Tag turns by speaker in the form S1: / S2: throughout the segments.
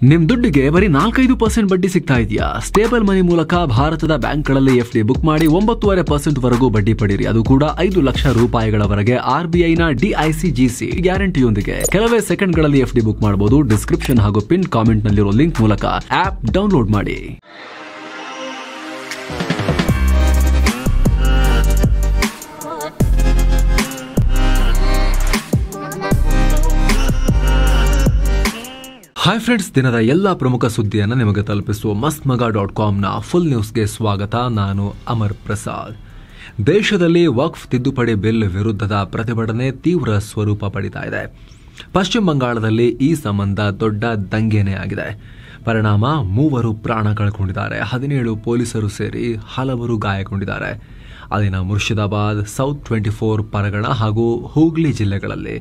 S1: ನಿಮ್ ದುಡ್ಡಿಗೆ ಬರೀ 4-5% ಬಡ್ಡಿ ಸಿಗ್ತಾ ಇದೆಯಾ? ಸ್ಟೇಬಲ್ ಮನಿ ಮೂಲಕ ಭಾರತದ ಬ್ಯಾಂಕ್ಗಳಲ್ಲಿ ಎಫ್ಡಿ ಬುಕ್ ಮಾಡಿ 9.5% ವರೆಗೂ ಬಡ್ಡಿ ಪಡೀರಿ. ಅದು ಕೂಡ 5 ಲಕ್ಷ ರೂಪಾಯಿಗಳವರೆಗೆ RBIನ DICGC ಗ್ಯಾರಂಟಿಯೊಂದಿಗೆ. ಕೆಲವೇ ಸೆಕೆಂಡ್ಗಳಲ್ಲಿ ಎಫ್ಡಿ ಬುಕ್ ಮಾಡಬಹುದು. ಡಿಸ್ಕ್ರಿಪ್ಷನ್ ಹಾಗೂ ಪಿನ್ ಕಾಮೆಂಟ್ ನಲ್ಲಿರೋ ಲಿಂಕ್ ಮೂಲಕ ಆಪ್ ಡೌನ್ಲೋಡ್ ಮಾಡಿ. ಹಾಯ್ ಫ್ರೆಂಡ್ಸ್, ದಿನದ ಎಲ್ಲ ಪ್ರಮುಖ ಸುದ್ದಿಯನ್ನು ನಿಮಗೆ ತಲುಪಿಸುವ mastmaga.comನ ಫುಲ್ ನ್ಯೂಸ್ಗೆ ಸ್ವಾಗತ. ನಾನು ಅಮರ್ ಪ್ರಸಾದ್. ದೇಶದಲ್ಲಿ ವಕ್ಫ್ ತಿದ್ದುಪಡಿ ಬಿಲ್ ವಿರುದ್ಧದ ಪ್ರತಿಭಟನೆ ತೀವ್ರ ಸ್ವರೂಪ ಪಡಿತಾ ಇದೆ. ಪಶ್ಚಿಮ ಬಂಗಾಳದಲ್ಲಿ ಈ ಸಂಬಂಧ ದೊಡ್ಡ ದಂಗೆನೇ ಆಗಿದೆ. ಪರಿಣಾಮ 3 ಪ್ರಾಣ ಕಳ್ಕೊಂಡಿದ್ದಾರೆ. 17 ಪೊಲೀಸರು ಸೇರಿ ಹಲವರು ಗಾಯಗೊಂಡಿದ್ದಾರೆ. ಅಲ್ಲಿನ ಮುರ್ಷಿದಾಬಾದ್, ಸೌತ್ 24 ಪರಗಣ ಹಾಗೂ ಹೂಗ್ಲಿ ಜಿಲ್ಲೆಗಳಲ್ಲಿ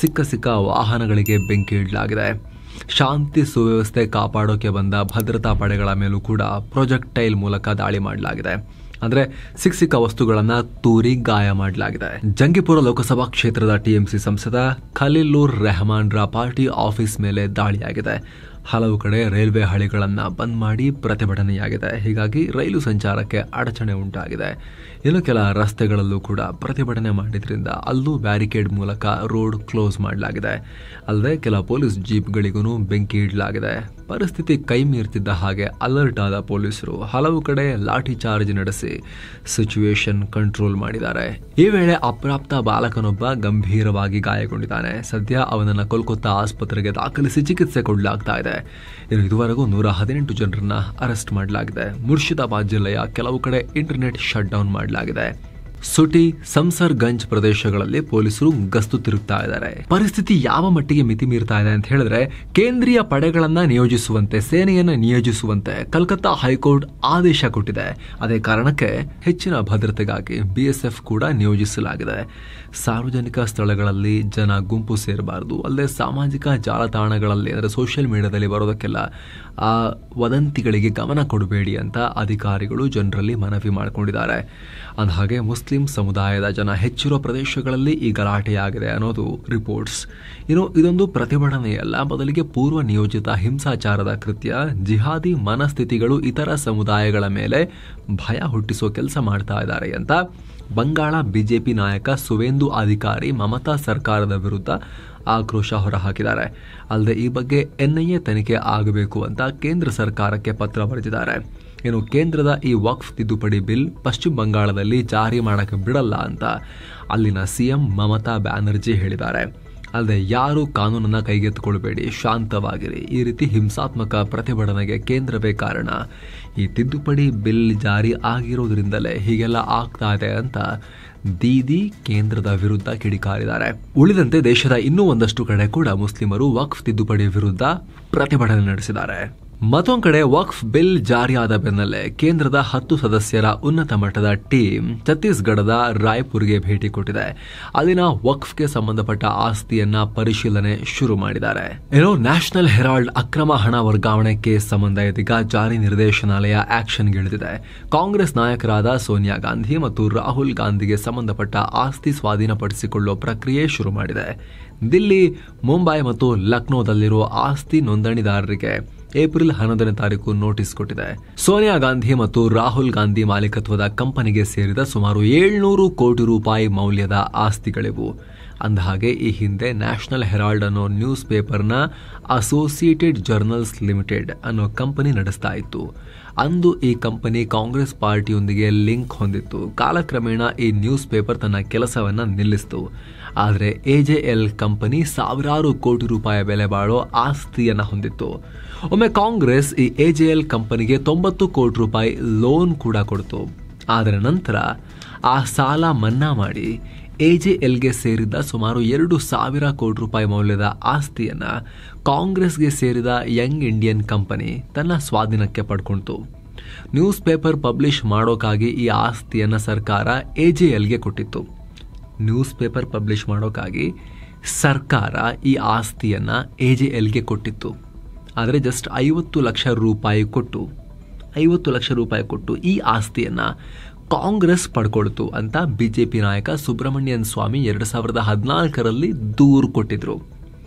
S1: ಸಿಕ್ಕ ವಾಹನಗಳಿಗೆ ಬೆಂಕಿ ಇಡಲಾಗಿದೆ. ಶಾಂತಿ ಸುವ್ಯವಸ್ಥೆ ಕಾಪಾಡೋಕೆ ಬಂದ ಭದ್ರತಾ ಪಡೆಗಳ ಮೇಲೂ ಕೂಡ ಪ್ರೊಜೆಕ್ಟೈಲ್ ಮೂಲಕ ದಾಳಿ ಮಾಡಲಾಗಿದೆ. ಅಂದ್ರೆ ಸಿಕ್ಕ ವಸ್ತುಗಳನ್ನ ತೂರಿ ಗಾಯ ಮಾಡಲಾಗಿದೆ. ಜಂಗಿಪುರ ಲೋಕಸಭಾ ಕ್ಷೇತ್ರದ TMC ಸಂಸದ ಖಲೀಲುರ್ ರೆಹಮಾನ್ರ ಪಾರ್ಟಿ ಆಫೀಸ್ ಮೇಲೆ ದಾಳಿಯಾಗಿದೆ. ಹಲವು ಕಡೆ ರೈಲ್ವೆ ಹಳಿಗಳನ್ನ ಬಂದ್ ಮಾಡಿ ಪ್ರತಿಭಟನೆಯಾಗಿದೆ. ಹೀಗಾಗಿ ರೈಲು ಸಂಚಾರಕ್ಕೆ ಅಡಚಣೆ ಉಂಟಾಗಿದೆ. ಇನ್ನು ಕೆಲ ರಸ್ತೆಗಳಲ್ಲೂ ಕೂಡ ಪ್ರತಿಭಟನೆ ಮಾಡಿದ್ರಿಂದ ಅಲ್ಲೂ ಬ್ಯಾರಿಕೇಡ್ ಮೂಲಕ ರೋಡ್ ಕ್ಲೋಸ್ ಮಾಡಲಾಗಿದೆ. ಅಲ್ಲದೆ ಕೆಲ ಪೊಲೀಸ್ ಜೀಪ್ಗಳಿಗೂ ಬೆಂಕಿ ಇಡಲಾಗಿದೆ. ಪರಿಸ್ಥಿತಿ ಕೈ ಮೀರ್ತಿದ್ದ ಹಾಗೆ ಅಲರ್ಟ್ ಆದ ಪೊಲೀಸರು ಹಲವು ಕಡೆ ಲಾಠಿ ಚಾರ್ಜ್ ನಡೆಸಿ ಸಿಚುವೇಶನ್ ಕಂಟ್ರೋಲ್ ಮಾಡಿದ್ದಾರೆ. ಈ ವೇಳೆ ಅಪ್ರಾಪ್ತ ಬಾಲಕನೊಬ್ಬ ಗಂಭೀರವಾಗಿ ಗಾಯಗೊಂಡಿದ್ದಾನೆ. ಸದ್ಯ ಅವನನ್ನು ಕೋಲ್ಕತ್ತಾ ಆಸ್ಪತ್ರೆಗೆ ದಾಖಲಿಸಿ ಚಿಕಿತ್ಸೆ ಕೊಡಲಾಗ್ತಾ ಇದೆ. ಇನ್ನು ಇದುವರೆಗೂ 118 ಜನರನ್ನ ಅರೆಸ್ಟ್ ಮಾಡಲಾಗಿದೆ. ಮುರ್ಷಿದಾಬಾದ್ ಜಿಲ್ಲೆಯ ಕೆಲವು ಕಡೆ ಇಂಟರ್ನೆಟ್ ಶಟ್ ಡೌನ್ ಮಾಡಲಾಗಿದೆ. ಸುಟಿ, ಸಂಸರ್ಗಂಜ್ ಪ್ರದೇಶಗಳಲ್ಲಿ ಪೊಲೀಸರು ಗಸ್ತು ತಿರುಗ್ತಾ ಇದ್ದಾರೆ. ಪರಿಸ್ಥಿತಿ ಯಾವ ಮಟ್ಟಿಗೆ ಮಿತಿ ಮೀರ್ತಾ ಇದೆ ಅಂತ ಹೇಳಿದ್ರೆ, ಕೇಂದ್ರೀಯ ಪಡೆಗಳನ್ನ ನಿಯೋಜಿಸುವಂತೆ, ಸೇನೆಯನ್ನ ನಿಯೋಜಿಸುವಂತೆ ಕಲ್ಕತ್ತಾ ಹೈಕೋರ್ಟ್ ಆದೇಶ ಕೊಟ್ಟಿದೆ. ಅದೇ ಕಾರಣಕ್ಕೆ ಹೆಚ್ಚಿನ ಭದ್ರತೆಗಾಗಿ BSF ಕೂಡ ನಿಯೋಜಿಸಲಾಗಿದೆ. ಸಾರ್ವಜನಿಕ ಸ್ಥಳಗಳಲ್ಲಿ ಜನ ಗುಂಪು ಸೇರಬಾರದು. ಅಲ್ಲದೆ ಸಾಮಾಜಿಕ ಜಾಲತಾಣಗಳಲ್ಲಿ ಅಂದರೆ ಸೋಷಿಯಲ್ ಮೀಡಿಯಾದಲ್ಲಿ ಬರೋದಕ್ಕೆಲ್ಲ ಆ ವದಂತಿಗಳಿಗೆ ಗಮನ ಕೊಡಬೇಡಿ ಅಂತ ಅಧಿಕಾರಿಗಳು ಜನರಲ್ಲಿ ಮನವಿ ಮಾಡಿಕೊಂಡಿದ್ದಾರೆ. ಅಂದಹಾಗೆ ಮುಸ್ಲಿಂ ಸಮುದಾಯದ ಜನ ಹೆಚ್ಚಿರುವ ಪ್ರದೇಶಗಳಲ್ಲಿ ಈ ಗಲಾಟೆಯಾಗಿದೆ ಅನ್ನೋದು ರಿಪೋರ್ಟ್ಸ್. ಇನ್ನು ಇದೊಂದು ಪ್ರತಿಭಟನೆಯಲ್ಲ, ಬದಲಿಗೆ ಪೂರ್ವ ನಿಯೋಜಿತ ಹಿಂಸಾಚಾರದ ಕೃತ್ಯ. ಜಿಹಾದಿ ಮನಸ್ಥಿತಿಗಳು ಇತರ ಸಮುದಾಯಗಳ ಮೇಲೆ ಭಯ ಹುಟ್ಟಿಸೋ ಕೆಲಸ ಮಾಡ್ತಾ ಇದ್ದಾರೆ ಅಂತ ಬಂಗಾಳ ಬಿಜೆಪಿ ನಾಯಕ ಸುವೇಂದು ಅಧಿಕಾರಿ ಮಮತಾ ಸರ್ಕಾರದ ವಿರುದ್ಧ ಆಕ್ರೋಶ ಹೊರಹಾಕಿದ್ದಾರೆ. ಅಲ್ಲದೆ ಈ ಬಗ್ಗೆ NIA ತನಿಖೆ ಆಗಬೇಕು ಅಂತ ಕೇಂದ್ರ ಸರ್ಕಾರಕ್ಕೆ ಪತ್ರ ಬರೆದಿದ್ದಾರೆ. ಇನ್ನು ಕೇಂದ್ರದ ಈ ವಕ್ಫ್ ತಿದ್ದುಪಡಿ ಬಿಲ್ ಪಶ್ಚಿಮ ಬಂಗಾಳದಲ್ಲಿ ಜಾರಿ ಮಾಡಕ್ಕೆ ಬಿಡಲ್ಲ ಅಂತ ಅಲ್ಲಿನ CM ಮಮತಾ ಬ್ಯಾನರ್ಜಿ ಹೇಳಿದ್ದಾರೆ. ಅಲ್ಲದೆ ಯಾರು ಕಾನೂನನ್ನ ಕೈಗೆತ್ತಿಕೊಳ್ಳಬೇಡಿ, ಶಾಂತವಾಗಿರಿ. ಈ ರೀತಿ ಹಿಂಸಾತ್ಮಕ ಪ್ರತಿಭಟನೆಗೆ ಕೇಂದ್ರವೇ ಕಾರಣ. ಈ ತಿದ್ದುಪಡಿ ಬಿಲ್ ಜಾರಿ ಆಗಿರೋದ್ರಿಂದಲೇ ಹೀಗೆಲ್ಲ ಆಗ್ತಾ ಇದೆ ಅಂತ ದೀದಿ ಕೇಂದ್ರದ ವಿರುದ್ಧ ಕಿಡಿಕಾರಿದ್ದಾರೆ. ಉಳಿದಂತೆ ದೇಶದ ಇನ್ನೂ ಒಂದಷ್ಟು ಕಡೆ ಕೂಡ ಮುಸ್ಲಿಮರು ವಕ್ಫ್ ತಿದ್ದುಪಡಿ ವಿರುದ್ಧ ಪ್ರತಿಭಟನೆ ನಡೆಸಿದ್ದಾರೆ. ಮತ್ತೊಂದು ಕಡೆ ವಕ್ಫ್ ಬಿಲ್ ಜಾರಿಯಾದ ಬೆನ್ನಲ್ಲೇ ಕೇಂದ್ರದ 10 ಸದಸ್ಯರ ಉನ್ನತ ಮಟ್ಟದ ಟೀಮ್ ಛತ್ತೀಸ್ಗಢದ ರಾಯ್ಪುರ್ಗೆ ಭೇಟಿ ಕೊಟ್ಟಿದೆ. ಅಲ್ಲಿನ ವಕ್ಫ್ಗೆ ಸಂಬಂಧಪಟ್ಟ ಆಸ್ತಿಯನ್ನ ಪರಿಶೀಲನೆ ಶುರು ಮಾಡಿದ್ದಾರೆ. ಏನೋ ನ್ಯಾಷನಲ್ ಹೆರಾಲ್ಡ್ ಅಕ್ರಮ ಹಣ ವರ್ಗಾವಣೆ ಕೇಸ್ ಸಂಬಂಧ ಇದೀಗ ಜಾರಿ ನಿರ್ದೇಶನಾಲಯ ಆಕ್ಷನ್ಗಿಳಿದಿದೆ. ಕಾಂಗ್ರೆಸ್ ನಾಯಕರಾದ ಸೋನಿಯಾ ಗಾಂಧಿ ಮತ್ತು ರಾಹುಲ್ ಗಾಂಧಿಗೆ ಸಂಬಂಧಪಟ್ಟ ಆಸ್ತಿ ಸ್ವಾಧೀನಪಡಿಸಿಕೊಳ್ಳುವ ಪ್ರಕ್ರಿಯೆ ಶುರು ಮಾಡಿದೆ. ದಿಲ್ಲಿ, ಮುಂಬೈ ಮತ್ತು ಲಕ್ನೋದಲ್ಲಿರುವ ಆಸ್ತಿ ನೋಂದಣಿದಾರರಿಗೆ ಏಪ್ರಿಲ್ 11ನೇ ತಾರೀಕು ನೋಟಿಸ್ ಕೊಟ್ಟಿದೆ. ಸೋನಿಯಾ ಗಾಂಧಿ ಮತ್ತು ರಾಹುಲ್ ಗಾಂಧಿ ಮಾಲೀಕತ್ವದ ಕಂಪನಿಗೆ ಸೇರಿದ ಸುಮಾರು 700 ಕೋಟಿ ರೂಪಾಯಿ ಮೌಲ್ಯದ ಆಸ್ತಿಗಳಿವು. ಅಂದಹಾಗೆ ಈ ಹಿಂದೆ ನ್ಯಾಷನಲ್ ಹೆರಾಲ್ಡ್ ಅನ್ನೋ ನ್ಯೂಸ್ ಪೇಪರ್ನ ಅಸೋಸಿಯೇಟೆಡ್ ಜರ್ನಲ್ಸ್ ಲಿಮಿಟೆಡ್ ಅನ್ನೋ ಕಂಪನಿ ನಡೆಸ್ತಾ ಇತ್ತು. ಅಂದು ಈ ಕಂಪನಿ ಕಾಂಗ್ರೆಸ್ ಪಾರ್ಟಿಯೊಂದಿಗೆ ಲಿಂಕ್ ಹೊಂದಿತ್ತು. ಕಾಲಕ್ರಮೇಣ ಈ ನ್ಯೂಸ್ ಪೇಪರ್ ತನ್ನ ಕೆಲಸವನ್ನ ನಿಲ್ಲಿಸಿತು. ಆದರೆ AJL ಕಂಪನಿ ಸಾವಿರಾರು ಕೋಟಿ ರೂಪಾಯಿ ಬೆಲೆ ಬಾಳೋ ಆಸ್ತಿಯನ್ನ ಹೊಂದಿತ್ತು. ಒಮ್ಮೆ ಕಾಂಗ್ರೆಸ್ ಈ AJL ಕಂಪನಿಗೆ 90 ಕೋಟಿ ರೂಪಾಯಿ ಲೋನ್ ಕೂಡ ಕೊಡ್ತು. ಆದರೆ ನಂತರ ಆ ಸಾಲ ಮನ್ನಾ ಮಾಡಿ AJLಗೆ ಸೇರಿದ ಸುಮಾರು 2,000 ಕೋಟಿ ರೂಪಾಯಿ ಮೌಲ್ಯದ ಆಸ್ತಿಯನ್ನ ಕಾಂಗ್ರೆಸ್ಗೆ ಸೇರಿದ ಯಂಗ್ ಇಂಡಿಯನ್ ಕಂಪನಿ ತನ್ನ ಸ್ವಾಧೀನಕ್ಕೆ ಪಡ್ಕೊಂಡಿತು. ನ್ಯೂಸ್ ಪೇಪರ್ ಪಬ್ಲಿಷ್ ಮಾಡೋಕ್ಕಾಗಿ ಈ ಆಸ್ತಿಯನ್ನ ಸರ್ಕಾರ AJLಗೆ ಕೊಟ್ಟಿತ್ತು. ನ್ಯೂಸ್ ಪೇಪರ್ ಪಬ್ಲಿಷ್ ಮಾಡೋಕ್ಕಾಗಿ ಸರ್ಕಾರ ಈ ಆಸ್ತಿಯನ್ನ AJLಗೆ ಕೊಟ್ಟಿತ್ತು. ಆದರೆ ಜಸ್ಟ್ 50 ಲಕ್ಷ ರೂಪಾಯಿ ಕೊಟ್ಟು ಈ ಆಸ್ತಿಯನ್ನ ಕಾಂಗ್ರೆಸ್ ಪಡ್ಕೊಳ್ತು ಅಂತ ಬಿಜೆಪಿ ನಾಯಕ ಸುಬ್ರಹ್ಮಣ್ಯನ್ ಸ್ವಾಮಿ 2014ರಲ್ಲಿ ದೂರು ಕೊಟ್ಟಿದ್ರು.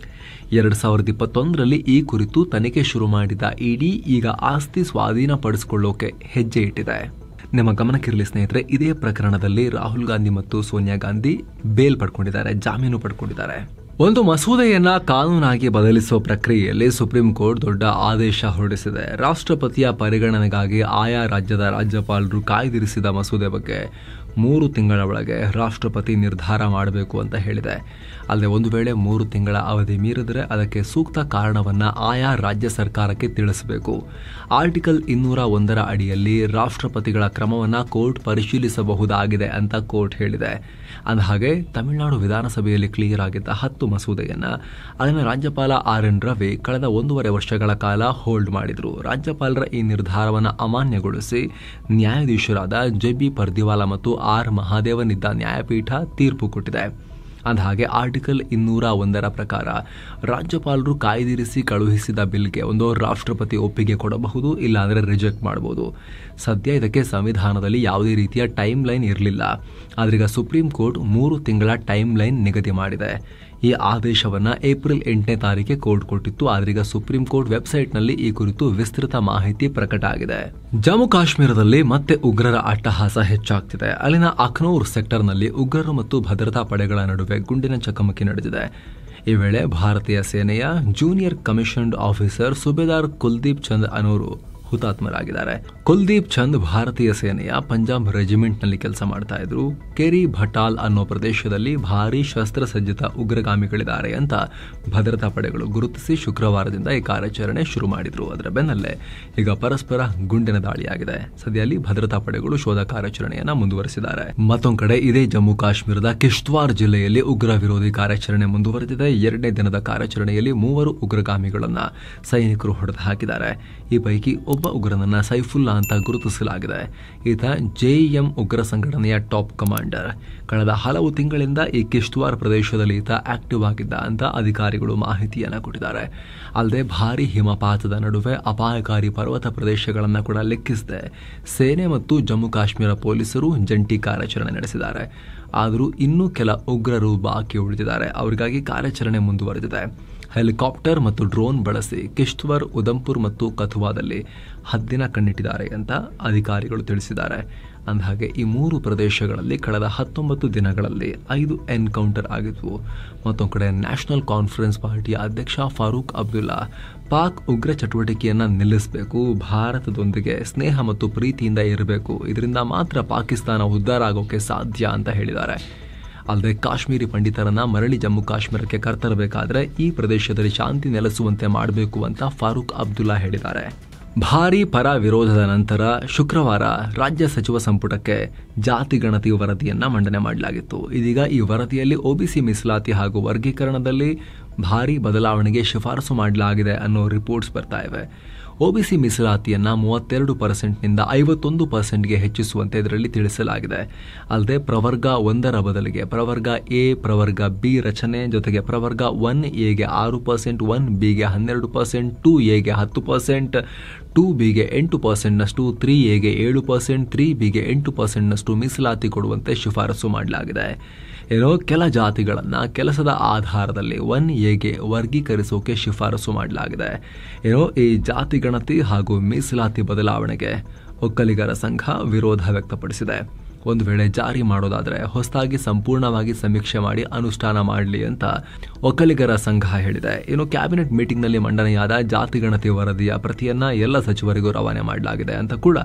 S1: 2021ರಲ್ಲಿ ಈ ಕುರಿತು ತನಿಖೆ ಶುರು ಮಾಡಿದ ಇಡಿ ಈಗ ಆಸ್ತಿ ಸ್ವಾಧೀನಪಡಿಸಿಕೊಳ್ಳೋಕೆ ಹೆಜ್ಜೆ ಇಟ್ಟಿದೆ. ನಿಮ್ಮ ಗಮನಕ್ಕಿರಲಿ ಸ್ನೇಹಿತರೆ, ಇದೇ ಪ್ರಕರಣದಲ್ಲಿ ರಾಹುಲ್ ಗಾಂಧಿ ಮತ್ತು ಸೋನಿಯಾ ಗಾಂಧಿ ಬೇಲ್ ಪಡ್ಕೊಂಡಿದ್ದಾರೆ, ಜಾಮೀನು ಪಡ್ಕೊಂಡಿದ್ದಾರೆ. ಒಂದು ಮಸೂದೆಯನ್ನ ಕಾನೂನಾಗಿ ಬದಲಿಸುವ ಪ್ರಕ್ರಿಯೆಯಲ್ಲಿ ಸುಪ್ರೀಂ ಕೋರ್ಟ್ ದೊಡ್ಡ ಆದೇಶ ಹೊರಡಿಸಿದೆ. ರಾಷ್ಟ್ರಪತಿಯ ಪರಿಗಣನೆಗಾಗಿ ಆಯಾ ರಾಜ್ಯದ ರಾಜ್ಯಪಾಲರು ಕಾಯ್ದಿರಿಸಿದ ಮಸೂದೆ ಬಗ್ಗೆ 3 ತಿಂಗಳ ಒಳಗೆ ರಾಷ್ಟ್ರಪತಿ ನಿರ್ಧಾರ ಮಾಡಬೇಕು ಅಂತ ಹೇಳಿದೆ. ಅಲ್ಲದೆ ಒಂದು ವೇಳೆ 3 ತಿಂಗಳ ಅವಧಿ ಮೀರಿದರೆ ಅದಕ್ಕೆ ಸೂಕ್ತ ಕಾರಣವನ್ನ ಆಯಾ ರಾಜ್ಯ ಸರ್ಕಾರಕ್ಕೆ ತಿಳಿಸಬೇಕು. ಆರ್ಟಿಕಲ್ 201ರ ಅಡಿಯಲ್ಲಿ ರಾಷ್ಟ್ರಪತಿಗಳ ಕ್ರಮವನ್ನ ಕೋರ್ಟ್ ಪರಿಶೀಲಿಸಬಹುದಾಗಿದೆ ಅಂತ ಕೋರ್ಟ್ ಹೇಳಿದೆ. ಅಂದಹಾಗೆ ತಮಿಳುನಾಡು ವಿಧಾನಸಭೆಯಲ್ಲಿ ಕ್ಲಿಯರ್ ಆಗಿದ್ದ 10 ಮಸೂದೆಯನ್ನ ಅಲ್ಲಿನ ರಾಜ್ಯಪಾಲ RN ರವಿ ಕಳೆದ 1.5 ವರ್ಷಗಳ ಕಾಲ ಹೋಲ್ಡ್ ಮಾಡಿದ್ರು. ರಾಜ್ಯಪಾಲರ ಈ ನಿರ್ಧಾರವನ್ನು ಅಮಾನ್ಯಗೊಳಿಸಿ ನ್ಯಾಯಾಧೀಶರಾದ JB ಪರ್ದಿವಾಲಾ ಮತ್ತು R ಮಹಾದೇವನಿದ್ದ ನ್ಯಾಯಪೀಠ ತೀರ್ಪು ಕೊಟ್ಟಿದೆ. ಅಂದಹಾಗೆ ಆರ್ಟಿಕಲ್ 201ರ ಪ್ರಕಾರ ರಾಜ್ಯಪಾಲರು ಕಾಯ್ದಿರಿಸಿ ಕಳುಹಿಸಿದ ಬಿಲ್ಗೆ ಒಂದು ರಾಷ್ಟ್ರಪತಿ ಒಪ್ಪಿಗೆ ಕೊಡಬಹುದು, ಇಲ್ಲಾಂದರೆ ರಿಜೆಕ್ಟ್ ಮಾಡಬಹುದು. ಸದ್ಯ ಇದಕ್ಕೆ ಸಂವಿಧಾನದಲ್ಲಿ ಯಾವುದೇ ರೀತಿಯ ಟೈಮ್ ಲೈನ್ ಇರಲಿಲ್ಲ. ಆದ್ರೀಗ ಸುಪ್ರೀಂ ಕೋರ್ಟ್ 3 ತಿಂಗಳ ಟೈಮ್ ಲೈನ್ ನಿಗದಿ ಮಾಡಿದೆ. ಈ ಆದೇಶವನ್ನ ಏಪ್ರಿಲ್ 8ನೇ ತಾರೀಕಿಗೆ ಕೋರ್ಟ್ ಕೊಟ್ಟಿತ್ತು. ಆದ್ರೀಗ ಸುಪ್ರೀಂ ಕೋರ್ಟ್ ವೆಬ್ಸೈಟ್ನಲ್ಲಿ ಈ ಕುರಿತು ವಿಸ್ತೃತ ಮಾಹಿತಿ ಪ್ರಕಟ ಆಗಿದೆ. ಜಮ್ಮು ಕಾಶ್ಮೀರದಲ್ಲಿ ಮತ್ತೆ ಉಗ್ರರ ಅಟ್ಟಹಾಸ ಹೆಚ್ಚಾಗ್ತಿದೆ. ಅಲ್ಲಿನ ಅಖ್ನೂರ್ ಸೆಕ್ಟರ್ನಲ್ಲಿ ಉಗ್ರರು ಮತ್ತು ಭದ್ರತಾ ಪಡೆಗಳ ನಡುವೆ ಗುಂಡಿನ ಚಕಮಕಿ ನಡೆದಿದೆ. ಈ ವೇಳೆ ಭಾರತೀಯ ಸೇನೆಯ ಜೂನಿಯರ್ ಕಮಿಷನ್ಡ್ ಆಫೀಸರ್ ಸುಬೇದಾರ್ ಕುಲ್ದೀಪ್ ಚಂದ್ ಅನೂರು ಹುತಾತ್ಮರಾಗಿದ್ದಾರೆ. ಕುಲ್ದೀಪ್ ಚಂದ್ ಭಾರತೀಯ ಸೇನೆಯ ಪಂಜಾಬ್ ರೆಜಿಮೆಂಟ್ನಲ್ಲಿ ಕೆಲಸ ಮಾಡ್ತಾ ಇದ್ರು. ಕೆರಿ ಭಟಾಲ್ ಅನ್ನೋ ಪ್ರದೇಶದಲ್ಲಿ ಭಾರೀ ಶಸ್ತ್ರಸಜ್ಜಿತ ಉಗ್ರಗಾಮಿಗಳಿದ್ದಾರೆ ಅಂತ ಭದ್ರತಾ ಪಡೆಗಳು ಗುರುತಿಸಿ ಶುಕ್ರವಾರದಿಂದ ಈ ಕಾರ್ಯಾಚರಣೆ ಶುರು ಮಾಡಿದ್ರು. ಅದರ ಬೆನ್ನಲ್ಲೇ ಈಗ ಪರಸ್ಪರ ಗುಂಡಿನ ದಾಳಿಯಾಗಿದೆ. ಸದ್ಯದಲ್ಲಿ ಭದ್ರತಾ ಪಡೆಗಳು ಶೋಧ ಕಾರ್ಯಾಚರಣೆಯನ್ನ ಮುಂದುವರೆಸಿದ್ದಾರೆ. ಮತ್ತೊಂದು ಕಡೆ ಇದೇ ಜಮ್ಮು ಕಾಶ್ಮೀರದ ಕಿಶ್ತ್ವಾರ್ ಜಿಲ್ಲೆಯಲ್ಲಿ ಉಗ್ರ ವಿರೋಧಿ ಕಾರ್ಯಾಚರಣೆ ಮುಂದುವರೆದಿದೆ. 2ನೇ ದಿನದ ಕಾರ್ಯಾಚರಣೆಯಲ್ಲಿ 3 ಉಗ್ರಗಾಮಿಗಳನ್ನ ಸೈನಿಕರು ಹೊಡೆದು ಹಾಕಿದ್ದಾರೆ. ಈ ಪೈಕಿ ಒಬ್ಬ ಉಗ್ರನನ್ನ ಸೈಫುಲ್ಲಾ ಅಂತ ಗುರುತಿಸಲಾಗಿದೆ. ಈತ JEM ಉಗ್ರ ಸಂಘಟನೆಯ ಟಾಪ್ ಕಮಾಂಡರ್. ಕಳೆದ ಹಲವು ತಿಂಗಳಿಂದ ಈ ಕಿಶ್ತ್ವಾರ್ ಪ್ರದೇಶದಲ್ಲಿ ಈತ ಆಕ್ಟಿವ್ ಆಗಿದ್ದ ಅಂತ ಅಧಿಕಾರಿಗಳು ಮಾಹಿತಿಯನ್ನ ಕೊಟ್ಟಿದ್ದಾರೆ. ಅಲ್ಲದೆ ಭಾರೀ ಹಿಮಪಾತದ ನಡುವೆ ಅಪಾಯಕಾರಿ ಪರ್ವತ ಪ್ರದೇಶಗಳನ್ನು ಕೂಡ ಲೆಕ್ಕಿಸದೆ ಸೇನೆ ಮತ್ತು ಜಮ್ಮು ಕಾಶ್ಮೀರ ಪೊಲೀಸರು ಜಂಟಿ ಕಾರ್ಯಾಚರಣೆ ನಡೆಸಿದ್ದಾರೆ. ಆದರೂ ಇನ್ನೂ ಕೆಲ ಉಗ್ರರು ಬಾಕಿ ಉಳಿದಿದ್ದಾರೆ. ಅವರಿಗಾಗಿ ಕಾರ್ಯಾಚರಣೆ ಮುಂದುವರೆದಿದೆ. ಹೆಲಿಕಾಪ್ಟರ್ ಮತ್ತು ಡ್ರೋನ್ ಬಳಸಿ ಕಿಶ್ತ್ವಾರ್, ಉಧಂಪುರ್ ಮತ್ತು ಕಥುವಾದಲ್ಲಿ ಹದ್ದಿನ ಕಣ್ಣಿಟ್ಟಿದ್ದಾರೆ ಅಂತ ಅಧಿಕಾರಿಗಳು ತಿಳಿಸಿದ್ದಾರೆ. ಅಂದಹಾಗೆ ಈ 3 ಪ್ರದೇಶಗಳಲ್ಲಿ ಕಳೆದ 19 ದಿನಗಳಲ್ಲಿ 5 ಎನ್ಕೌಂಟರ್ ಆಗಿದ್ವು. ಮತ್ತೊಂದು ಕಡೆ ನ್ಯಾಷನಲ್ ಕಾನ್ಫರೆನ್ಸ್ ಪಾರ್ಟಿಯ ಅಧ್ಯಕ್ಷ ಫಾರೂಕ್ ಅಬ್ದುಲ್ಲಾ ಪಾಕ್ ಉಗ್ರ ಚಟುವಟಿಕೆಯನ್ನ ನಿಲ್ಲಿಸಬೇಕು, ಭಾರತದೊಂದಿಗೆ ಸ್ನೇಹ ಮತ್ತು ಪ್ರೀತಿಯಿಂದ ಇರಬೇಕು, ಇದರಿಂದ ಮಾತ್ರ ಪಾಕಿಸ್ತಾನ ಉದ್ಧಾರ ಆಗೋಕೆ ಸಾಧ್ಯ ಅಂತ ಹೇಳಿದ್ದಾರೆ. ಅಲ್ಲದೆ ಕಾಶ್ಮೀರಿ ಪಂಡಿತರನ್ನ ಮರಳಿ ಜಮ್ಮು ಕಾಶ್ಮೀರಕ್ಕೆ ಕರ್ತರಬೇಕಾದ್ರೆ ಈ ಪ್ರದೇಶದಲ್ಲಿ ಶಾಂತಿ ನೆಲೆಸುವಂತೆ ಮಾಡಬೇಕು ಅಂತ ಫಾರೂಕ್ ಅಬ್ದುಲ್ಲಾ ಹೇಳಿದ್ದಾರೆ. ಭಾರೀ ಪರ ವಿರೋಧದ ನಂತರ ಶುಕ್ರವಾರ ರಾಜ್ಯ ಸಚಿವ ಸಂಪುಟಕ್ಕೆ ಜಾತಿ ಗಣತಿ ವರದಿಯನ್ನ ಮಂಡನೆ ಮಾಡಲಾಗಿತ್ತು. ಇದೀಗ ಈ ವರದಿಯಲ್ಲಿ OBC ಮೀಸಲಾತಿ ಹಾಗೂ ವರ್ಗೀಕರಣದಲ್ಲಿ ಭಾರೀ ಬದಲಾವಣೆಗೆ ಶಿಫಾರಸು ಮಾಡಲಾಗಿದೆ ಅನ್ನೋ ರಿಪೋರ್ಟ್ಸ್ ಬರ್ತಾ ಇವೆ. OBC ಮೀಸಲಾತಿಯನ್ನ 32%ನಿಂದ 51%ಗೆ ಹೆಚ್ಚಿಸುವಂತೆ ಇದರಲ್ಲಿ ತಿಳಿಸಲಾಗಿದೆ. ಅಲ್ಲದೆ ಪ್ರವರ್ಗ 1ರ ಬದಲಿಗೆ ಪ್ರವರ್ಗ A, ಪ್ರವರ್ಗ B ರಚನೆ ಜೊತೆಗೆ ಪ್ರವರ್ಗ 1Aಗೆ 6%, 1Bಗೆ 12%, 2Aಗೆ 10%, 2Bಗೆ 8%ನಷ್ಟು, 3Aಗೆ 7%, 3Bಗೆ 8%ನಷ್ಟು ಮೀಸಲಾತಿ ಕೊಡುವಂತೆ ಶಿಫಾರಸು ಮಾಡಲಾಗಿದೆ. ಕೆಲ ಜಾತಿಗಳನ್ನ ಕೆಲಸದ ಆಧಾರದಲ್ಲಿ 1Aಗೆ ವರ್ಗೀಕರಿಸೋಕೆ ಶಿಫಾರಸು ಮಾಡಲಾಗಿದೆ. ಈ ಜಾತಿ ಗಣತಿ ಹಾಗೂ ಮೀಸಲಾತಿ ಬದಲಾವಣೆಗೆ ಒಕ್ಕಲಿಗರ ಸಂಘ ವಿರೋಧ ವ್ಯಕ್ತಪಡಿಸಿದೆ. ಒಂದು ವೇಳೆ ಜಾರಿ ಮಾಡೋದಾದ್ರೆ ಹೊಸದಾಗಿ ಸಂಪೂರ್ಣವಾಗಿ ಸಮೀಕ್ಷೆ ಮಾಡಿ ಅನುಷ್ಠಾನ ಮಾಡಲಿ ಅಂತ ಒಕ್ಕಲಿಗರ ಸಂಘ ಹೇಳಿದೆ. ಕ್ಯಾಬಿನೆಟ್ ಮೀಟಿಂಗ್ನಲ್ಲಿ ಮಂಡನೆಯಾದ ಜಾತಿ ಗಣತಿ ವರದಿಯ ಪ್ರತಿಯನ್ನ ಎಲ್ಲ ಸಚಿವರಿಗೂ ರವಾನೆ ಮಾಡಲಾಗಿದೆ ಅಂತ ಕೂಡ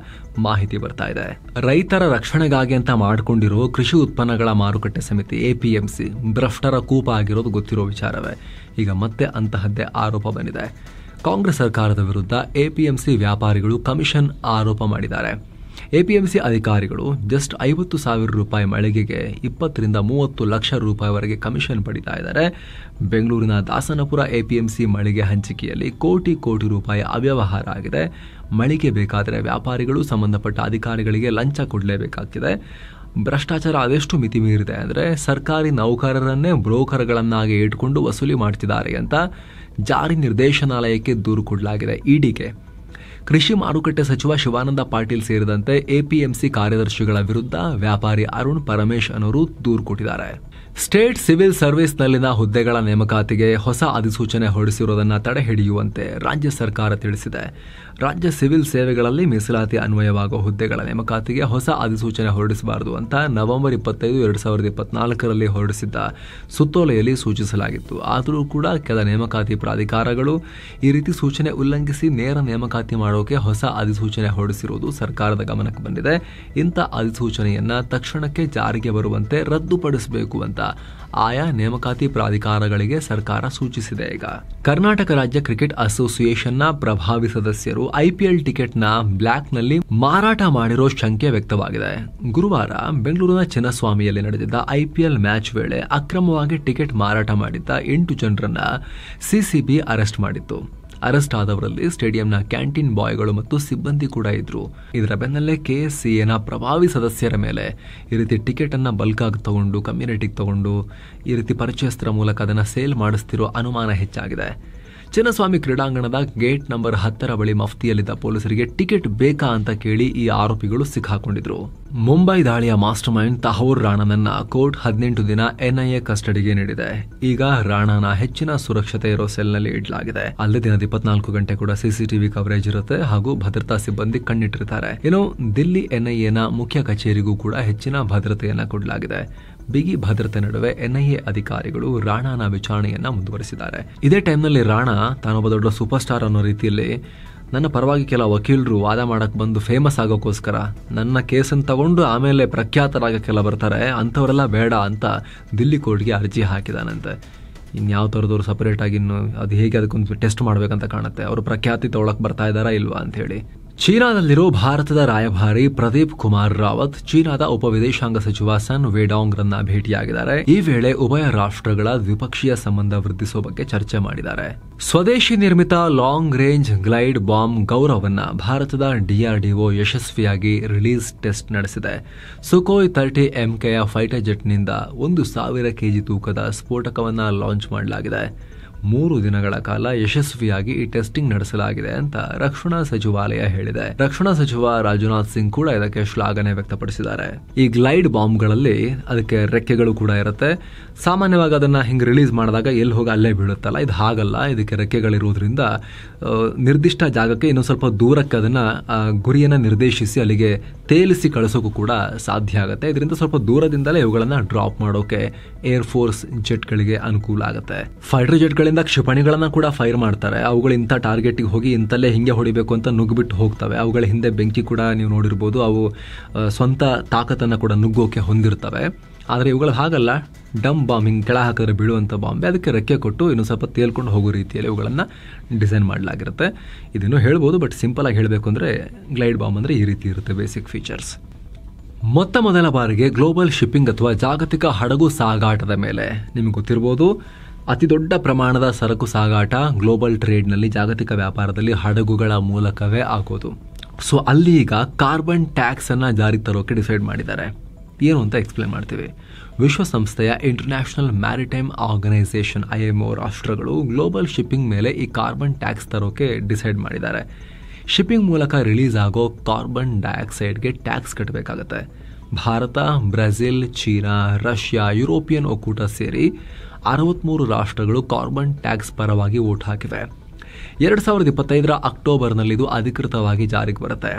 S1: ಮಾಹಿತಿ ಬರ್ತಾ ಇದೆ. ರೈತರ ರಕ್ಷಣೆಗಾಗಿ ಅಂತ ಮಾಡಿಕೊಂಡಿರೋ ಕೃಷಿ ಉತ್ಪನ್ನಗಳ ಮಾರುಕಟ್ಟೆ ಸಮಿತಿ APMC ಭ್ರಷ್ಟರ ಕೂಪ ಆಗಿರೋದು ಗೊತ್ತಿರೋ ವಿಚಾರವೇ. ಈಗ ಮತ್ತೆ ಅಂತಹದ್ದೇ ಆರೋಪ ಬಂದಿದೆ. ಕಾಂಗ್ರೆಸ್ ಸರ್ಕಾರದ ವಿರುದ್ಧ APMC ವ್ಯಾಪಾರಿಗಳು ಕಮಿಷನ್ ಆರೋಪ ಮಾಡಿದ್ದಾರೆ. APMC ಅಧಿಕಾರಿಗಳು ಜಸ್ಟ್ 50,000 ರೂಪಾಯಿ ಮಳಿಗೆಗೆ 20 ರಿಂದ 30 ಲಕ್ಷ ರೂಪಾಯಿವರೆಗೆ ಕಮಿಷನ್ ಪಡಿತಾ ಇದ್ದಾರೆ. ಬೆಂಗಳೂರಿನ ದಾಸನಪುರ APMC ಮಳಿಗೆ ಹಂಚಿಕೆಯಲ್ಲಿ ಕೋಟಿ ರೂಪಾಯಿ ಅವ್ಯವಹಾರ ಆಗಿದೆ. ಮಳಿಗೆ ಬೇಕಾದರೆ ವ್ಯಾಪಾರಿಗಳು ಸಂಬಂಧಪಟ್ಟ ಅಧಿಕಾರಿಗಳಿಗೆ ಲಂಚ ಕೊಡಲೇಬೇಕಾಗ್ತಿದೆ. ಭ್ರಷ್ಟಾಚಾರ ಅದೆಷ್ಟು ಮಿತಿ ಮೀರಿದೆ ಅಂದರೆ ಸರ್ಕಾರಿ ನೌಕರರನ್ನೇ ಬ್ರೋಕರ್ಗಳನ್ನಾಗಿ ಇಟ್ಕೊಂಡು ವಸೂಲಿ ಮಾಡ್ತಿದ್ದಾರೆ ಅಂತ ಜಾರಿ ನಿರ್ದೇಶನಾಲಯಕ್ಕೆ ದೂರು ಕೊಡಲಾಗಿದೆ. ಇಡಿಗೆ ಕೃಷಿ ಮಾರುಕಟ್ಟೆ ಸಚಿವ ಶಿವಾನಂದ ಪಾಟೀಲ್ ಸೇರಿದಂತೆ APMC ಕಾರ್ಯದರ್ಶಿಗಳ ವಿರುದ್ಧ ವ್ಯಾಪಾರಿ ಅರುಣ್ ಪರಮೇಶ್ ಅನ್ನೋರು ದೂರು ಕೊಟ್ಟಿದ್ದಾರೆ. ಸ್ಟೇಟ್ ಸಿವಿಲ್ ಸರ್ವಿಸ್ನಲ್ಲಿನ ಹುದ್ದೆಗಳ ನೇಮಕಾತಿಗೆ ಹೊಸ ಅಧಿಸೂಚನೆ ಹೊರಡಿಸಿರುವುದನ್ನು ತಡೆ ಹಿಡಿಯುವಂತೆ ರಾಜ್ಯ ಸರ್ಕಾರ ತಿಳಿಸಿದೆ. ರಾಜ್ಯ ಸಿವಿಲ್ ಸೇವೆಗಳಲ್ಲಿ ಮೀಸಲಾತಿ ಅನ್ವಯವಾಗುವ ಹುದ್ದೆಗಳ ನೇಮಕಾತಿಗೆ ಹೊಸ ಅಧಿಸೂಚನೆ ಹೊರಡಿಸಬಾರದು ಅಂತ ನವೆಂಬರ್ 25, 2024ರಲ್ಲಿ ಹೊರಡಿಸಿದ್ದ ಸುತ್ತೋಲೆಯಲ್ಲಿ ಸೂಚಿಸಲಾಗಿತ್ತು. ಆದರೂ ಕೂಡ ಕೆಲ ನೇಮಕಾತಿ ಪ್ರಾಧಿಕಾರಗಳು ಈ ರೀತಿ ಸೂಚನೆ ಉಲ್ಲಂಘಿಸಿ ನೇರ ನೇಮಕಾತಿ ಮಾಡೋಕೆ ಹೊಸ ಅಧಿಸೂಚನೆ ಹೊರಡಿಸಿರುವುದು ಸರ್ಕಾರದ ಗಮನಕ್ಕೆ ಬಂದಿದೆ. ಇಂಥ ಅಧಿಸೂಚನೆಯನ್ನ ತಕ್ಷಣಕ್ಕೆ ಜಾರಿಗೆ ಬರುವಂತೆ ರದ್ದುಪಡಿಸಬೇಕು ಅಂತ ಆಯಾ ನೇಮಕಾತಿ ಪ್ರಾಧಿಕಾರಗಳಿಗೆ ಸರ್ಕಾರ ಸೂಚಿಸಿದೆ. ಈಗ ಕರ್ನಾಟಕ ರಾಜ್ಯ ಕ್ರಿಕೆಟ್ ಅಸೋಸಿಯೇಷನ್ನ ಪ್ರಭಾವಿ ಸದಸ್ಯರು ಐಪಿಎಲ್ ಟಿಕೆಟ್ನ ಬ್ಲಾಕ್ನಲ್ಲಿ ಮಾರಾಟ ಮಾಡಿರೋ ಶಂಕೆ ವ್ಯಕ್ತವಾಗಿದೆ. ಗುರುವಾರ ಬೆಂಗಳೂರಿನ ಚಿನ್ನಸ್ವಾಮಿಯಲ್ಲಿ ನಡೆದಿದ್ದ ಐಪಿಎಲ್ ಮ್ಯಾಚ್ ವೇಳೆ ಅಕ್ರಮವಾಗಿ ಟಿಕೆಟ್ ಮಾರಾಟ ಮಾಡಿದ್ದ 8 ಜನರನ್ನ ಸಿಸಿಬಿ ಅರೆಸ್ಟ್ ಮಾಡಿತ್ತು. ಅರೆಸ್ಟ್ ಆದವರಲ್ಲಿ ಸ್ಟೇಡಿಯಂನ ಕ್ಯಾಂಟೀನ್ ಬಾಯ್ಗಳು ಮತ್ತು ಸಿಬ್ಬಂದಿ ಕೂಡ ಇದ್ರು. ಇದರ ಬೆನ್ನಲ್ಲೇ ಕೆಎಸ್ಸಿಎನ ಪ್ರಭಾವಿ ಸದಸ್ಯರ ಮೇಲೆ ಈ ರೀತಿ ಟಿಕೆಟ್ ಅನ್ನ ಬಲ್ಕ್ ಆಗಿ ತಗೊಂಡು ಕಮ್ಯುನಿಟಿಗೆ ತಗೊಂಡು ಈ ರೀತಿ ಪರಿಚಯಸ್ಥರ ಮೂಲಕ ಅದನ್ನ ಸೇಲ್ ಮಾಡಿಸ್ತಿರೋ ಅನುಮಾನ ಹೆಚ್ಚಾಗಿದೆ. ಚಿನ್ನಸ್ವಾಮಿ ಕ್ರೀಡಾಂಗಣದ ಗೇಟ್ ನಂಬರ್ 10 ಬಳಿ ಮಫ್ತಿಯಲ್ಲಿದ್ದ ಪೊಲೀಸರಿಗೆ ಟಿಕೆಟ್ ಬೇಕಾ ಅಂತ ಕೇಳಿ ಈ ಆರೋಪಿಗಳು ಸಿಕ್ಕಾಕೊಂಡಿದ್ರು. ಮುಂಬೈ ದಾಳಿಯ ಮಾಸ್ಟರ್ ಮೈಂಡ್ ತಹೂರ್ ರಾಣಾನನ್ನ ಕೋರ್ಟ್ 18 ದಿನ ಎನ್ಐಎ ಕಸ್ಟಡಿಗೆ ನೀಡಿದೆ. ಈಗ ರಾಣಾನ ಹೆಚ್ಚಿನ ಸುರಕ್ಷತೆ ಇರೋ ಸೆಲ್ನಲ್ಲಿ ಇಡಲಾಗಿದೆ. ಅಲ್ಲದೆ ದಿನದ 24 ಗಂಟೆ ಕೂಡ ಸಿಸಿಟಿವಿ ಕವರೇಜ್ ಇರುತ್ತೆ ಹಾಗೂ ಭದ್ರತಾ ಸಿಬ್ಬಂದಿ ಕಣ್ಣಿಟ್ಟಿರ್ತಾರೆ. ಇನ್ನು ದಿಲ್ಲಿ ಎನ್ಐಎನ ಮುಖ್ಯ ಕಚೇರಿಗೂ ಕೂಡ ಹೆಚ್ಚಿನ ಭದ್ರತೆಯನ್ನ ಕೊಡಲಾಗಿದೆ. ಬಿಗಿ ಭದ್ರತೆ ನಡುವೆ ಎನ್ಐಎ ಅಧಿಕಾರಿಗಳು ರಾಣಾನ ವಿಚಾರಣೆಯನ್ನ ಮುಂದುವರೆಸಿದ್ದಾರೆ. ಇದೇ ಟೈಮ್ನಲ್ಲಿ ರಾಣಾ ತಾನೊಬ್ಬ ದೊಡ್ಡ ಸೂಪರ್ ಸ್ಟಾರ್ ಅನ್ನೋ ರೀತಿಯಲ್ಲಿ ನನ್ನ ಪರವಾಗಿ ಕೆಲ ವಕೀಲರು ವಾದ ಮಾಡಕ್ ಬಂದು ಫೇಮಸ್ ಆಗೋಕ್ಕೋಸ್ಕರ ನನ್ನ ಕೇಸನ್ನು ತಗೊಂಡು ಆಮೇಲೆ ಪ್ರಖ್ಯಾತರಾಗಕ್ಕೆಲ್ಲ ಬರ್ತಾರೆ, ಅಂಥವರೆಲ್ಲ ಬೇಡ ಅಂತ ದಿಲ್ಲಿ ಕೋರ್ಟ್ಗೆ ಅರ್ಜಿ ಹಾಕಿದಾನಂತೆ. ಇನ್ಯಾವ ಥರದವ್ರು ಸಪರೇಟ್ ಆಗಿ ಇನ್ನು ಅದು ಹೇಗೆ ಅದಕ್ಕೊಂದು ಟೆಸ್ಟ್ ಮಾಡ್ಬೇಕಂತ ಕಾಣುತ್ತೆ, ಅವರು ಪ್ರಖ್ಯಾತಿ ತಗೊಳಕ್ ಬರ್ತಾ ಇದ್ದಾರಾ ಇಲ್ವಾ ಅಂತ ಹೇಳಿ. ಚೀನಾದಲ್ಲಿರೋ ಭಾರತದ ರಾಯಭಾರಿ ಪ್ರದೀಪ್ ಕುಮಾರ್ ರಾವತ್ ಚೀನಾದ ಉಪ ವಿದೇಶಾಂಗ ಸಚಿವ ಸನ್ ವೇಡಾಂಗ್ ರನ್ನ ಭೇಟಿಯಾಗಿದ್ದಾರೆ. ಈ ವೇಳೆ ಉಭಯ ರಾಷ್ಟ್ರಗಳ ದ್ವಿಪಕ್ಷೀಯ ಸಂಬಂಧ ವೃದ್ಧಿಸುವ ಬಗ್ಗೆ ಚರ್ಚೆ ಮಾಡಿದ್ದಾರೆ. ಸ್ವದೇಶಿ ನಿರ್ಮಿತ ಲಾಂಗ್ ರೇಂಜ್ ಗ್ಲೈಡ್ ಬಾಂಬ್ ಗೌರವನ್ನ ಭಾರತದ ಡಿಆರ್ಡಿಒ ಯಶಸ್ವಿಯಾಗಿ ರಿಲೀಸ್ ಟೆಸ್ಟ್ ನಡೆಸಿದೆ. ಸುಖೋಯ್ 30 MKಯ ಫೈಟರ್ ಜೆಟ್ನಿಂದ 1000 kg ತೂಕದ ಸ್ಫೋಟಕವನ್ನ ಲಾಂಚ್ ಮಾಡಲಾಗಿದೆ. 3 ದಿನಗಳ ಕಾಲ ಯಶಸ್ವಿಯಾಗಿ ಈ ಟೆಸ್ಟಿಂಗ್ ನಡೆಸಲಾಗಿದೆ ಅಂತ ರಕ್ಷಣಾ ಸಚಿವಾಲಯ ಹೇಳಿದೆ. ರಕ್ಷಣಾ ಸಚಿವ ರಾಜನಾಥ್ ಸಿಂಗ್ ಕೂಡ ಇದಕ್ಕೆ ಶ್ಲಾಘನೆ ವ್ಯಕ್ತಪಡಿಸಿದ್ದಾರೆ. ಈ ಗ್ಲೈಡ್ ಬಾಂಬ್ಗಳಲ್ಲಿ ಅದಕ್ಕೆ ರೆಕ್ಕೆಗಳು ಕೂಡ ಇರುತ್ತೆ. ಸಾಮಾನ್ಯವಾಗಿ ಅದನ್ನ ಹಿಂಗೆ ರಿಲೀಸ್ ಮಾಡಿದಾಗ ಎಲ್ಲಿ ಹೋಗಿ ಅಲ್ಲೇ ಬೀಳುತ್ತಲ್ಲ, ಇದು ಹಾಗಲ್ಲ. ಇದಕ್ಕೆ ರೆಕ್ಕೆಗಳಿರುವುದರಿಂದ ನಿರ್ದಿಷ್ಟ ಜಾಗಕ್ಕೆ ಇನ್ನೊಂದು ಸ್ವಲ್ಪ ದೂರಕ್ಕೆ ಅದನ್ನ ಗುರಿಯನ್ನ ನಿರ್ದೇಶಿಸಿ ಅಲ್ಲಿಗೆ ತೇಲಿಸಿ ಕಳಿಸೋಕು ಕೂಡ ಸಾಧ್ಯ ಆಗುತ್ತೆ. ಇದರಿಂದ ಸ್ವಲ್ಪ ದೂರದಿಂದಲೇ ಇವುಗಳನ್ನ ಡ್ರಾಪ್ ಮಾಡೋಕೆ ಏರ್ ಫೋರ್ಸ್ ಜೆಟ್ಗಳಿಗೆ ಅನುಕೂಲ ಆಗುತ್ತೆ. ಫೈಟರ್ ಜೆಟ್ಗಳಿಂದ ಕ್ಷಿಪಣಿಗಳನ್ನ ಕೂಡ ಫೈರ್ ಮಾಡ್ತಾರೆ. ಅವುಗಳು ಇಂಥ ಟಾರ್ಗೆಟ್ಗೆ ಹೋಗಿ ಇಂತಲ್ಲೇ ಹಿಂಗೆ ಹೊಡಿಬೇಕು ಅಂತ ನುಗ್ಗಿಬಿಟ್ಟು ಹೋಗ್ತವೆ. ಅವುಗಳ ಹಿಂದೆ ಬೆಂಕಿ ಕೂಡ ನೀವು ನೋಡಿರ್ಬೋದು. ಅವು ಸ್ವಂತ ತಾಕತ್ತನ್ನ ಕೂಡ ನುಗ್ಗೋಕೆ ಹೊಂದಿರ್ತವೆ. ಆದರೆ ಇವುಗಳು ಹಾಗಲ್ಲ, ಡಮ್ ಬಾಂಬ್ ಹಿಂಗೆ ಕೆಳ ಹಾಕಿದ್ರೆ ಬೀಳುವಂಥ ಬಾಂಬೆ, ಅದಕ್ಕೆ ರೆಕ್ಕೆ ಕೊಟ್ಟು ಇನ್ನೂ ಸ್ವಲ್ಪ ತೇಲ್ಕೊಂಡು ಹೋಗೋ ರೀತಿಯಲ್ಲಿ ಇವುಗಳನ್ನು ಡಿಸೈನ್ ಮಾಡಲಾಗಿರುತ್ತೆ. ಇದನ್ನು ಹೇಳ್ಬೋದು, ಬಟ್ ಸಿಂಪಲ್ ಆಗಿ ಹೇಳಬೇಕು ಅಂದರೆ ಗ್ಲೈಡ್ ಬಾಂಬ್ ಅಂದರೆ ಈ ರೀತಿ ಇರುತ್ತೆ ಬೇಸಿಕ್ ಫೀಚರ್ಸ್. ಮೊದಲ ಬಾರಿಗೆ ಗ್ಲೋಬಲ್ ಶಿಪ್ಪಿಂಗ್ ಅಥವಾ ಜಾಗತಿಕ ಹಡಗು ಸಾಗಾಟದ ಮೇಲೆ ನಿಮಗೆ ಗೊತ್ತಿರ್ಬೋದು, ಅತಿ ದೊಡ್ಡ ಪ್ರಮಾಣದ ಸರಕು ಸಾಗಾಟ ಗ್ಲೋಬಲ್ ಟ್ರೇಡ್ನಲ್ಲಿ ಜಾಗತಿಕ ವ್ಯಾಪಾರದಲ್ಲಿ ಹಡಗುಗಳ ಮೂಲಕವೇ ಆಗೋದು. ಸೊ ಅಲ್ಲಿ ಈಗ ಕಾರ್ಬನ್ ಟ್ಯಾಕ್ಸ್ ಅನ್ನ ಜಾರಿಗೆ ತರೋಕೆ ಡಿಸೈಡ್ ಮಾಡಿದ್ದಾರೆ. ಏನು ಅಂತ ಎಕ್ಸ್ಪ್ಲೇನ್ ಮಾಡ್ತೀವಿ. ವಿಶ್ವಸಂಸ್ಥೆಯ ಇಂಟರ್ನ್ಯಾಷನಲ್ ಮ್ಯಾರಿಟೈಮ್ ಆರ್ಗನೈಸೇಷನ್ IMO ರಾಷ್ಟ್ರಗಳು ಗ್ಲೋಬಲ್ ಶಿಪ್ಪಿಂಗ್ ಮೇಲೆ ಈ ಕಾರ್ಬನ್ ಟ್ಯಾಕ್ಸ್ ತರೋಕೆ ಡಿಸೈಡ್ ಮಾಡಿದ್ದಾರೆ. ಶಿಪ್ಪಿಂಗ್ ಮೂಲಕ ರಿಲೀಸ್ ಆಗೋ ಕಾರ್ಬನ್ ಡೈಆಕ್ಸೈಡ್ಗೆ ಟ್ಯಾಕ್ಸ್ ಕಟ್ಟಬೇಕಾಗತ್ತೆ. Bharat, Brazil, China, Russia, European ಒಕ್ಕೂಟ ಸೇರಿ 63 ರಾಷ್ಟ್ರಗಳು ಕಾರ್ಬನ್ ಟ್ಯಾಕ್ಸ್ ಪರವಾಗಿ ವೋಟ್ ಹಾಕಿವೆ. 2025 ಅಕ್ಟೋಬರ್ನಲ್ಲಿ ಇದು ಅಧಿಕೃತವಾಗಿ ಜಾರಿಗೆ ಬರುತ್ತೆ.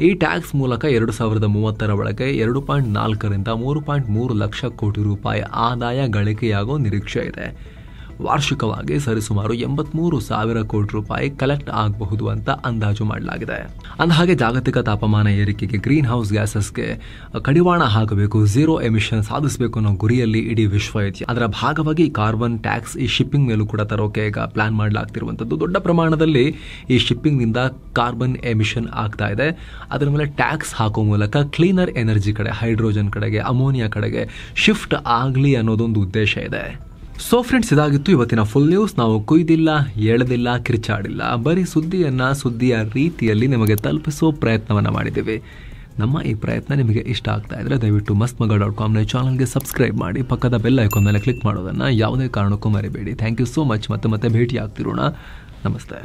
S1: ಈ ಟ್ಯಾಕ್ಸ್ ಮೂಲಕ 2030 ಒಳಗೆ 2.4 ರಿಂದ 3.3 ಲಕ್ಷ ಕೋಟಿ ರೂಪಾಯಿ ಆದಾಯ ಗಳಿಕೆಯಾಗೋ ನಿರೀಕ್ಷೆ ಇದೆ. ವಾರ್ಷಿಕವಾಗಿ ಸರಿಸುಮಾರು 83,000 ಕೋಟಿ ರೂಪಾಯಿ ಕಲೆಕ್ಟ್ ಆಗಬಹುದು ಅಂತ ಅಂದಾಜು ಮಾಡಲಾಗಿದೆ. ಅಂದಹಾಗೆ ಜಾಗತಿಕ ತಾಪಮಾನ ಏರಿಕೆಗೆ ಗ್ರೀನ್ ಹೌಸ್ ಗ್ಯಾಸಸ್ಗೆ ಕಡಿವಾಣ ಹಾಕಬೇಕು, ಝೀರೋ ಎಮಿಷನ್ ಸಾಧಿಸಬೇಕು ಅನ್ನೋ ಗುರಿಯಲ್ಲಿ ಇಡೀ ವಿಶ್ವ ಇದೆ. ಅದರ ಭಾಗವಾಗಿ ಕಾರ್ಬನ್ ಟ್ಯಾಕ್ಸ್ ಈ ಶಿಪ್ಪಿಂಗ್ ಮೇಲೂ ಕೂಡ ತರೋಕೆ ಈಗ ಪ್ಲಾನ್ ಮಾಡಲಾಗ್ತಿರುವಂಥದ್ದು. ದೊಡ್ಡ ಪ್ರಮಾಣದಲ್ಲಿ ಈ ಶಿಪ್ಪಿಂಗ್ ನಿಂದ ಕಾರ್ಬನ್ ಎಮಿಷನ್ ಆಗ್ತಾ ಇದೆ. ಅದರ ಮೇಲೆ ಟ್ಯಾಕ್ಸ್ ಹಾಕೋ ಮೂಲಕ ಕ್ಲೀನರ್ ಎನರ್ಜಿ ಕಡೆ, ಹೈಡ್ರೋಜನ್ ಕಡೆಗೆ, ಅಮೋನಿಯಾ ಕಡೆಗೆ ಶಿಫ್ಟ್ ಆಗಲಿ ಅನ್ನೋದೊಂದು ಉದ್ದೇಶ ಇದೆ. ಸೊ ಫ್ರೆಂಡ್ಸ್, ಇದಾಗಿತ್ತು ಇವತ್ತಿನ ಫುಲ್ ನ್ಯೂಸ್. ನಾವು ಕುಯ್ದಿಲ್ಲ, ಎಳೆದಿಲ್ಲ, ಕಿರ್ಚಾಡಿಲ್ಲ, ಬರೀ ಸುದ್ದಿಯ ರೀತಿಯಲ್ಲಿ ನಿಮಗೆ ತಲುಪಿಸೋ ಪ್ರಯತ್ನವನ್ನು ಮಾಡಿದ್ದೀವಿ. ನಮ್ಮ ಈ ಪ್ರಯತ್ನ ನಿಮಗೆ ಇಷ್ಟ ಆಗ್ತಾ ಇದ್ರೆ ದಯವಿಟ್ಟು mastmaga.com ಚಾನಲ್ಗೆ ಸಬ್ಸ್ಕ್ರೈಬ್ ಮಾಡಿ, ಪಕ್ಕದ ಬೆಲ್ ಐಕಾನ್ ಮೇಲೆ ಕ್ಲಿಕ್ ಮಾಡೋದನ್ನು ಯಾವುದೇ ಕಾರಣಕ್ಕೂ ಮರಿಬೇಡಿ. Thank you so much. ಮತ್ತೆ ಭೇಟಿ ಆಗ್ತಿರೋಣ. ನಮಸ್ತೆ.